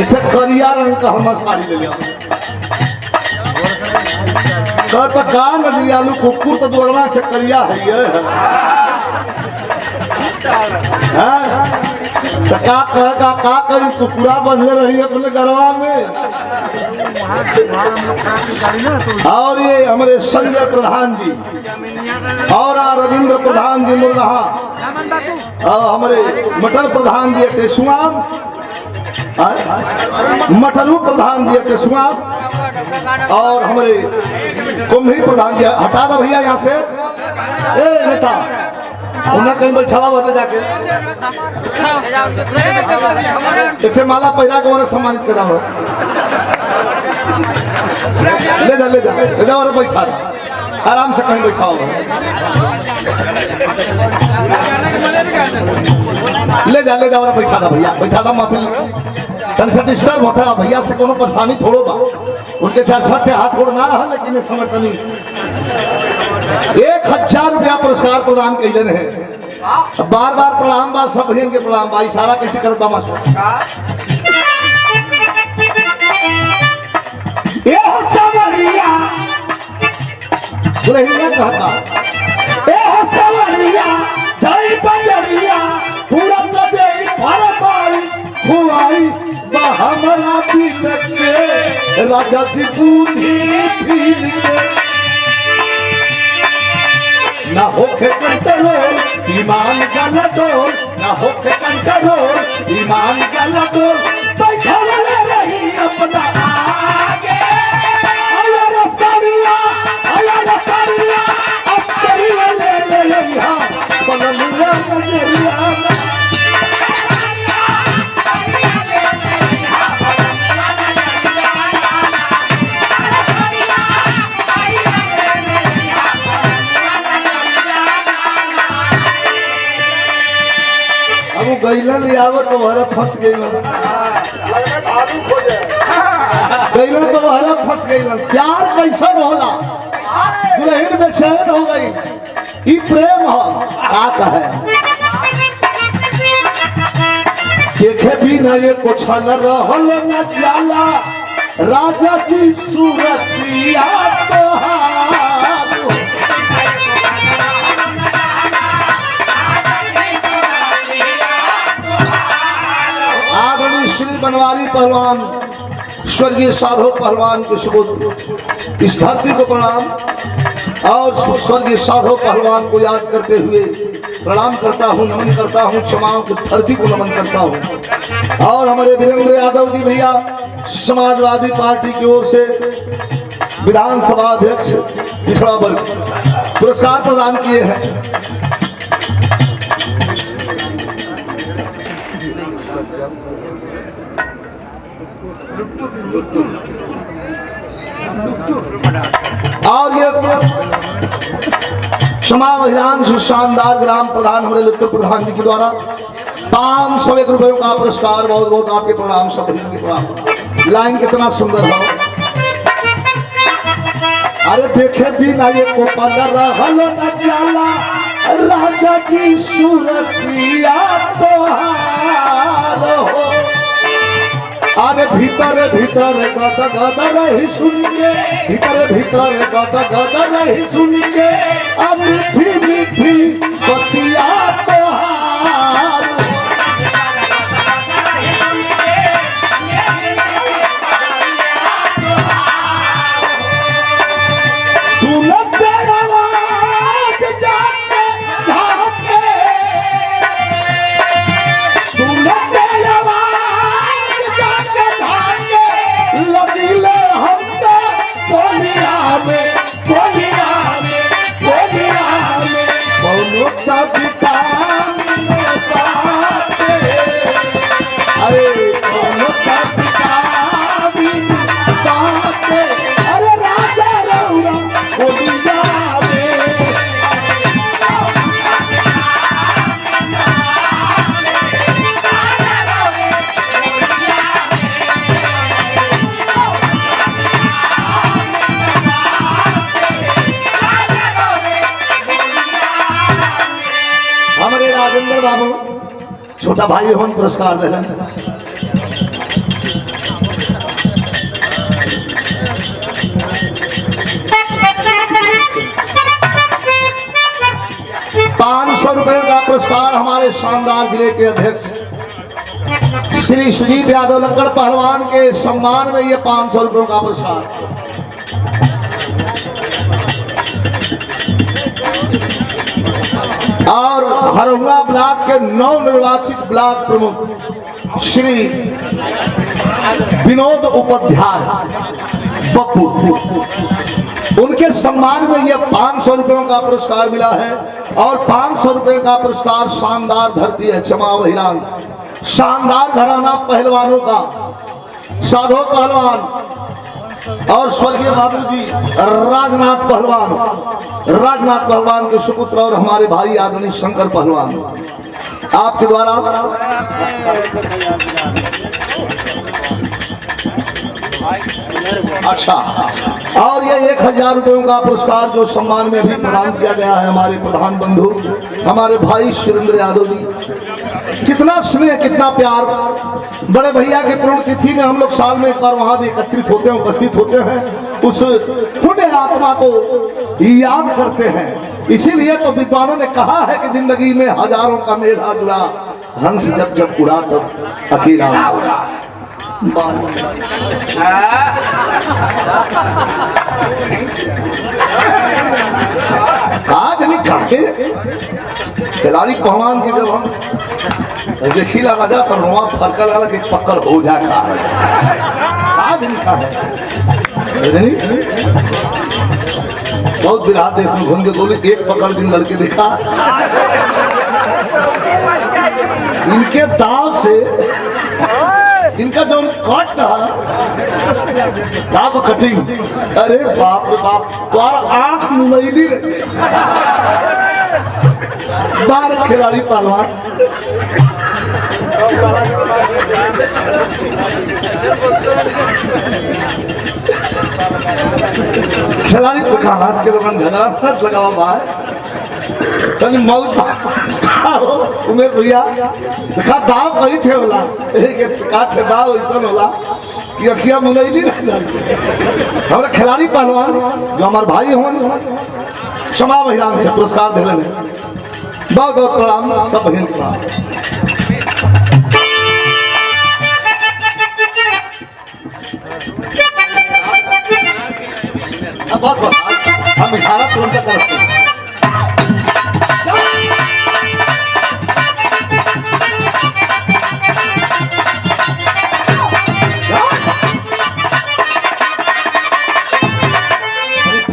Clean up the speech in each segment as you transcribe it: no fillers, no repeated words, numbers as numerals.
इसे करिया रंग का हम साड़ी ले लिया तो का नजरियालू कुकुर तो दोगना चक्करिया है ये का करी कुकुरा बंधे रही अपने गरवा में। और ये हमारे संजय प्रधान जी और रविंद्र प्रधान जी मुरहा और हमारे मटर प्रधान जी टेसुआ मटरू प्रधान जी टेसुआ और हमारे कुंभी प्रधान जी हटा दो भैया यहाँ से ए नेता उन्हें कहीं बैठा हुआ जाके इतने माला पहला को उन्हें सम्मानित करा हो ले जा और बैठा आराम से कहीं बैठा हो ले जा और बैठा था भैया बैठा था महफिल तन से डिस्टर्ब होता है भैया से कोनो परेशानी थोड़ो बा उनके साथ छठे हाथ छोड़ना है लेकिन समय तनी 1000 रुपया पुरस्कार प्रदान कैले रहे बार बार प्रणाम बा सब भैया के प्रणाम बा इशारा कैसे करत बा मास्टर ए सवरिया दुल्हनिया कहता ए सवरिया जय बजरिया पूरा दे फरमाइश खुआइश बा हमरा दिल के राजा जी बूढ़ी फील के ना होके कंट्रोल ईमान गलतोल ना होके कंट्रोल ईमान गलतोल बैठा रही अपना आगे आया रसारिया अस्करी ले यहाँ बलमुआ नजरिया गैलन लियाव तो हरा फंस गैलन गैलन तो हरा फंस गैलन प्यार कैसन होला दुल्हन बेचैन हो गई ई प्रेम हो का कहे देखे भी न ये कुछ न रहल न जाला राजा जी सूरतिया तोहार श्री बनवारी पहलवान स्वर्गीय साधु पहलवान के सुपुत्र इस धरती को प्रणाम और स्वर्गीय साधु पहलवान को याद करते हुए प्रणाम करता हूँ नमन करता हूँ क्षमाओं की धरती को नमन करता हूँ। और हमारे वीरेंद्र यादव जी भैया समाजवादी पार्टी की ओर से विधानसभा अध्यक्ष पिछड़ा वर्ग पुरस्कार प्रदान किए हैं। और ये क्षमा अभियान से शानदार ग्राम प्रधान हमारे लिखित प्रधान जी के द्वारा 501 रुपयों का पुरस्कार बहुत बहुत आपके प्रणाम सब के प्रणाम। लाइन कितना सुंदर है अरे देखे भी ना ये को रहल न जाला राजा जी सूरतिया तोहार हो अरे भीतर भीतर गद गद रही सुन के भीतर भीतर गद गद रही सुन के अब मीठी मीठी बतिया तोहार सुनत आवाज जाके झाके सुनत लगिले हम तो कोलिया में बहुत सा विटामिन बाटे अरे बहुत सा विटामिन बाटे अरे राजा रौरा कोलिया राजेंद्र बाबू छोटा भाई हम पुरस्कार दे 500 रुपए का पुरस्कार हमारे शानदार जिले के अध्यक्ष श्री सुजीत यादव लक्कड़ पहलवान के सम्मान में ये 500 रुपयों का पुरस्कार। और हरहुआ ब्लॉक के नवनिर्वाचित ब्लॉक प्रमुख श्री विनोद उपाध्याय पप्पू, उनके सम्मान में यह 500 रुपयों का पुरस्कार मिला है। और 500 रुपए का पुरस्कार शानदार धरती है क्षमा बहिरान, शानदार घराना पहलवानों का साधो पहलवान और स्वर्गीय बाबू जी राजनाथ पहलवान के सुपुत्र और हमारे भाई आदरणीय शंकर पहलवान आपके द्वारा अच्छा। और ये 1000 रुपयों का पुरस्कार जो सम्मान में भी प्रदान किया गया है हमारे प्रधान बंधु हमारे भाई सुरेंद्र यादव जी। कितना स्नेह कितना प्यार, बड़े भैया की पुण्यतिथि में हम लोग साल में एक बार वहां भी उपस्थित होते हैं, उस पुण्य आत्मा को याद करते हैं। इसीलिए तो विद्वानों ने कहा है कि जिंदगी में हजारों का मेला जुड़ा, हंस जब जब उड़ा तब अकेला आज नहीं खाते खिलाड़ी पहलवान की जब हम देखी लगा जा तो रोआ फरका लगा कि पकड़ हो जाए आज नहीं खा बहुत बिरहा देश में घूम के बोले एक पकड़ दिन लड़के देखा इनके दाव से इनका जो कट दाव कटिंग, अरे बाप रे बाप, तुम्हारा आंख मुमैली बार खिलाड़ी पहलवान खिलाड़ी तो खास के लोग झगड़ा फट लगा बाहर उमेश भैया देखा दाव कही थे बोला थे दाव ऐसा होला कि अखिया मुंगैली रह जाती। हमारे खिलाड़ी पहलवान जो हमारे भाई हों क्षमा बहिरान से पुरस्कार दिले बहुत बहुत प्रणाम सब बहन प्रणाम। बस बस हम इशारा तुरंत करते हैं।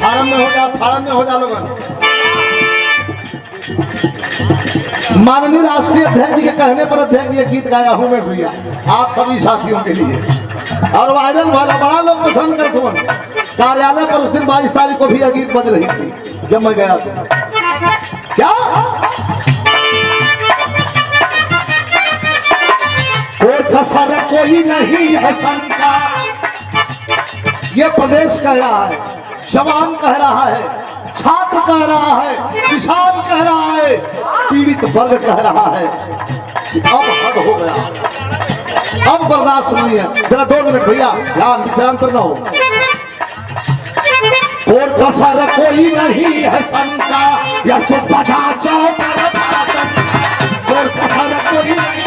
फार्म में हो जा लोगन। माननीय राष्ट्रीय अध्यक्ष जी के कहने पर अध्यक्ष ये गीत गाया हूं मैं भैया आप सभी साथियों के लिए और वायरल वाला बड़ा लोग पसंद करते हैं। कार्यालय पर उस दिन 22 तारीख को भी यह गीत बज रही थी जब मैं गया था। क्या कोई कसर कोई नहीं है शंका, ये प्रदेश कह रहा है, जवान कह रहा है, छात्र कह रहा है, किसान कह रहा है, पीड़ित वर्ग कह रहा है कि अब हद हो गया, अब बर्दाश्त नहीं है। जरा 2 मिनट भैया ध्यान विषयांतर न हो। और कसर कोई नहीं है शंका या तो बजा जाओ और कसर कोई नहीं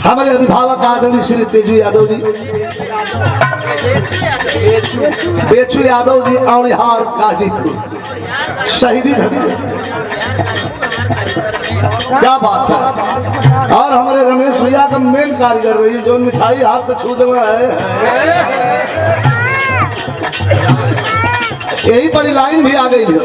हमारे अभिभावक आदरणीय श्री तेजू यादव जी, बेचू यादव जी औलिहार गाजीपुर शहीदी धनी, क्या बात है। और हमारे रमेश भैया का मेन कारीगर रही जो मिठाई हाथ से छू देना है, यही बड़ी लाइन भी आ गई है।